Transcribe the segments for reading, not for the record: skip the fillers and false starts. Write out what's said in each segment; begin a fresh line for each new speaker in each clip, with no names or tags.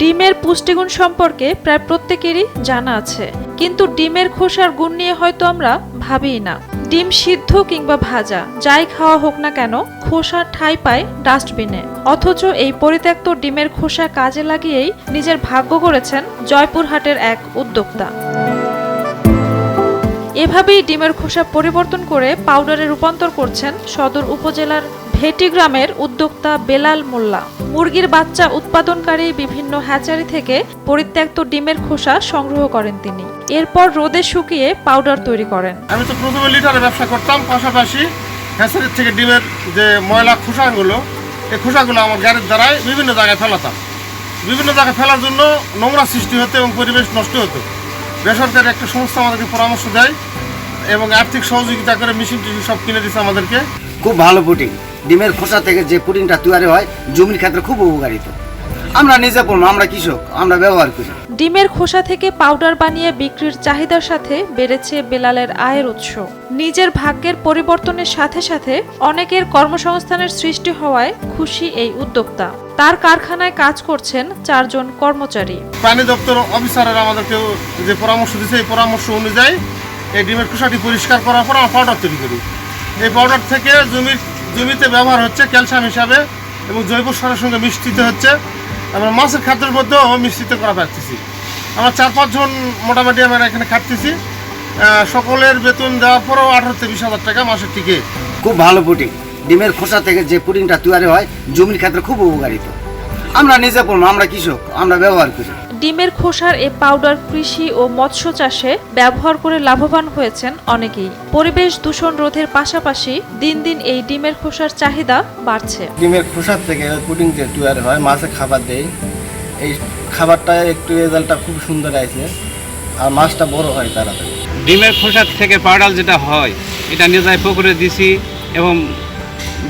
ডিমের পুষ্টিগুণ সম্পর্কে প্রায় প্রত্যেকেরই জানা আছে, কিন্তু ডিমের খোসার গুণ নিয়ে হয়তো আমরা ভাবিই না। ডিম সিদ্ধ কিংবা ভাজা যাই খাওয়া হোক না কেন, খোসা ঠাঁই পায় ডাস্টবিনে। অথচ এই পরিত্যক্ত ডিমের খোসা কাজে লাগিয়েই নিজের ভাগ্য গড়েছেন জয়পুরহাটের এক উদ্যোক্তা। এভাবেই ডিমের খোসা পরিবর্তন করে পাউডারে রূপান্তর করছেন সদর উপজেলার ভেটি গ্রামের উদ্যোক্তা বেলাল মোল্লা। মুরগির বাচ্চা উৎপাদনকারী বিভিন্ন হ্যাচারি থেকে পরিত্যক্ত ডিমের খোসা সংগ্রহ করেন তিনি। এরপর রোদে শুকিয়ে পাউডার তৈরি করেন।
আমি তো প্রথমে লিটারে ব্যবসা করতাম, পাশাপাশি হ্যাচারির থেকে ডিমের যে ময়লা খোসাগুলো, এই খোসাগুলো আমার গাড়ির দ্বারাই বিভিন্ন জায়গায় ফেলাতাম। বিভিন্ন জায়গায় ফেলার জন্য নোংরা সৃষ্টি হতো এবং পরিবেশ নষ্ট হতো। বেসরকারি একটা সংস্থা আমাদেরকে পরামর্শ দেয় এবং আর্থিক সহযোগিতা করে মেশিন টেশিন সব কিনে দিচ্ছে আমাদেরকে।
খুব ভালো পুডিং। ডিমের খোসা থেকে যে পুডিংটা তৈরি হয় জমির ক্ষেত্রে খুব উপকারিত। আমরা নিজে পড়বো, আমরা কৃষক, আমরা ব্যবহার করি।
ডিমের খোসা থেকে পাউডার বানিয়ে বিক্রির চাহিদার সাথে বেড়েছে বেলালের আয়ের উৎস। নিজের ভাগ্যের পরিবর্তনের সাথে সাথে অনেকের কর্মসংস্থানের সৃষ্টি হওয়ায় খুশি এই উদ্যোক্তা। তার কারখানায় কাজ করছেন 4 জন কর্মচারী।
পানি দপ্তর অফিসাররা আমাদেরকে যে পরামর্শ দিচ্ছে, এই পরামর্শ অনুযায়ী এই ডিমের খোসাটি পরিষ্কার করার পর আমরা পাউডার তৈরি করি। এই পাউডার থেকে জমিতে ব্যবহার হচ্ছে ক্যালসিয়াম হিসাবে এবং জৈব সারের সঙ্গে মিশ্রিত হচ্ছে। আমরা মাছের খাদ্যের মধ্যেও মিশ্রিত করা পাচ্ছি। আমরা 4-5 জন মোটামুটি আমরা এখানে খাচ্ছি। সকলের বেতন দেওয়ার পরেও 18 থেকে 20 হাজার টাকা মাসের টিকে।
খুব ভালো পুডিং। ডিমের খোসা থেকে যে পুডিংটা তৈরি হয় জমির ক্ষেত্রে খুব উপকারিত। আমরা নিজে পড়বো, আমরা কৃষক, আমরা ব্যবহার করি।
ডিমের খোসার এই পাউডার কৃষি ও মৎস্য চাষে ব্যবহার করে লাভবান হয়েছেন অনেকেই। পরিবেশ দূষণ রোধের পাশাপাশি দিন দিন এই ডিমের খোসার চাহিদা বাড়ছে।
ডিমের খোসার থেকে পুডিং যে তৈরি হয়, মাছে খাবার দেয়, এই খাবারটা একটু রেজাল্টটা খুব সুন্দর আছে আর মাছটা বড় হয় তাড়াতাড়ি।
ডিমের খোসা থেকে পাউডার যেটা হয়, এটা নিজেরাই পুকুরে দিছি এবং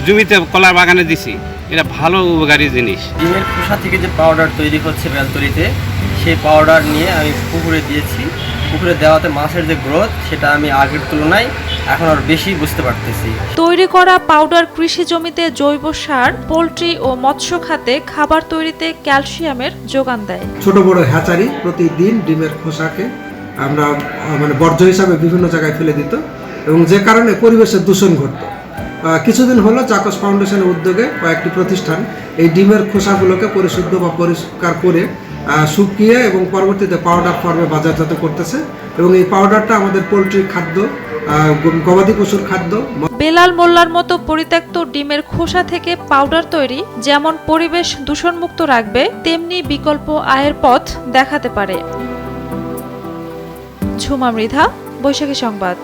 জমিতে কলার বাগানে দিছি। এটা ভালো উপকারী জিনিস।
ডিমের খোসা থেকে যে পাউডার তৈরি হচ্ছে বেলতলিতে, সেই পাউডার নিয়ে আমি পুকুরে দিয়েছি। পুকুরে দেওয়াতে মাছের যে গ্রোথ, সেটা আমি আগের তুলনায় এখন আর বেশি বুঝতে পারতেছি।
তৈরি করা পাউডার কৃষি জমিতে জৈব সার, পোল্ট্রি ও মৎস্য খাতে খাবার তৈরিতে ক্যালসিয়ামের যোগান দেয়।
ছোট বড় হ্যাচারি প্রতিদিন ডিমের খোসাকে আমরা বর্জ্য হিসাবে বিভিন্ন জায়গায় ফেলে দিত এবং যে কারণে পরিবেশের দূষণ ঘটত। কিছুদিন হলো চাকস ফাউন্ডেশনের উদ্যোগে কয়েকটি প্রতিষ্ঠান এই ডিমের খোসাগুলোকে পরিশুদ্ধ বা পরিষ্কার করে শুকিয়ে এবং পরবর্তীতে পাউডার ফর্মে বাজারজাত করতেছে এবং এই পাউডারটা আমাদের পোলট্রির খাদ্য, গবাদি পশুর খাদ্য।
বেলাল মোল্লার মতো পরিত্যক্ত ডিমের খোসা থেকে পাউডার তৈরি যেমন পরিবেশ দূষণমুক্ত রাখবে, তেমনি বিকল্প আয়ের পথ দেখাতে পারে। ঝুমা মৃধা, বৈশাখী সংবাদ।